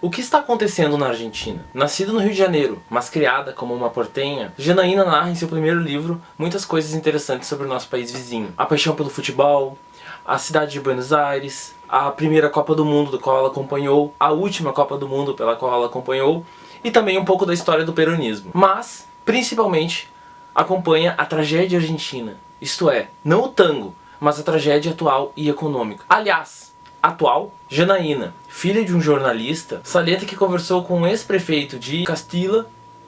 O que está acontecendo na Argentina? Nascida no Rio de Janeiro, mas criada como uma portenha, Janaína narra em seu primeiro livro muitas coisas interessantes sobre o nosso país vizinho. A paixão pelo futebol, a cidade de Buenos Aires, a primeira Copa do Mundo da qual ela acompanhou, a última Copa do Mundo pela qual ela acompanhou, e também um pouco da história do peronismo. Mas, principalmente, acompanha a tragédia argentina, isto é, não o tango, mas a tragédia atual e econômica. Aliás, atual, Janaína, filha de um jornalista, salienta que conversou com um ex-prefeito de Castilla,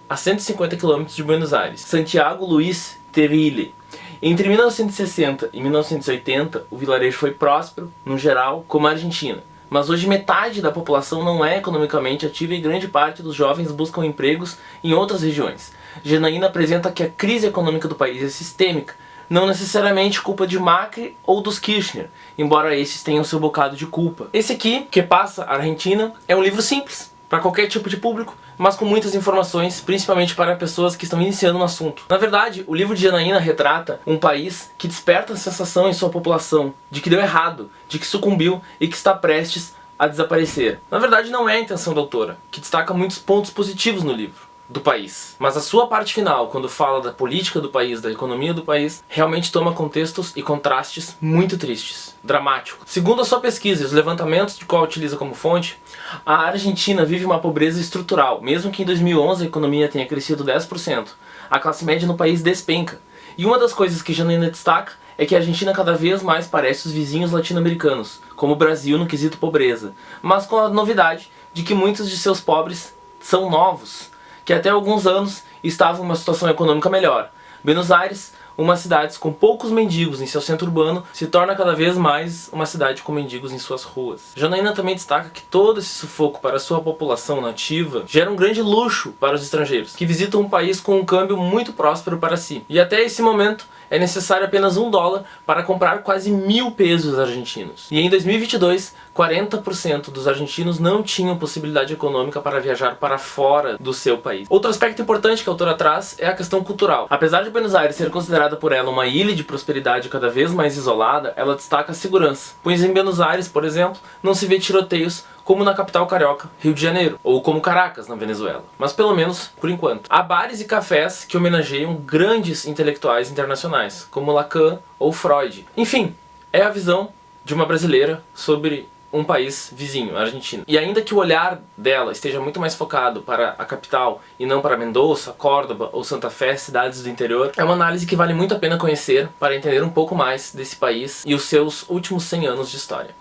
a 150 km de Buenos Aires, Santiago Luiz Terile. Entre 1960 e 1980, o vilarejo foi próspero, no geral, como a Argentina. Mas hoje metade da população não é economicamente ativa e grande parte dos jovens buscam empregos em outras regiões. Janaína apresenta que a crise econômica do país é sistêmica, não necessariamente culpa de Macri ou dos Kirchner, embora esses tenham seu bocado de culpa. Esse aqui, Que Passa, Argentina, é um livro simples, para qualquer tipo de público, mas com muitas informações, principalmente para pessoas que estão iniciando no assunto. Na verdade, o livro de Janaína retrata um país que desperta a sensação em sua população de que deu errado, de que sucumbiu e que está prestes a desaparecer. Na verdade, não é a intenção da autora, que destaca muitos pontos positivos no livro do país. Mas a sua parte final, quando fala da política do país, da economia do país, realmente toma contextos e contrastes muito tristes, dramáticos. Segundo a sua pesquisa e os levantamentos de qual utiliza como fonte, a Argentina vive uma pobreza estrutural, mesmo que em 2011 a economia tenha crescido 10%. A classe média no país despenca. E uma das coisas que Janaína destaca é que a Argentina cada vez mais parece os vizinhos latino-americanos, como o Brasil no quesito pobreza, mas com a novidade de que muitos de seus pobres são novos, que até alguns anos estavam em uma situação econômica melhor. Buenos Aires, uma cidade com poucos mendigos em seu centro urbano, se torna cada vez mais uma cidade com mendigos em suas ruas. Janaína também destaca que todo esse sufoco para sua população nativa gera um grande luxo para os estrangeiros, que visitam um país com um câmbio muito próspero para si. E até esse momento é necessário apenas $1 para comprar quase 1.000 pesos argentinos. E em 2022, 40% dos argentinos não tinham possibilidade econômica para viajar para fora do seu país. Outro aspecto importante que a autora traz é a questão cultural. Apesar de Buenos Aires ser considerada por ela uma ilha de prosperidade cada vez mais isolada, ela destaca a segurança. Pois em Buenos Aires, por exemplo, não se vê tiroteios como na capital carioca, Rio de Janeiro, ou como Caracas, na Venezuela. Mas pelo menos, por enquanto. Há bares e cafés que homenageiam grandes intelectuais internacionais, como Lacan ou Freud. Enfim, é a visão de uma brasileira sobre um país vizinho, a Argentina. E ainda que o olhar dela esteja muito mais focado para a capital e não para Mendoza, Córdoba ou Santa Fé, cidades do interior, é uma análise que vale muito a pena conhecer para entender um pouco mais desse país e os seus últimos 100 anos de história.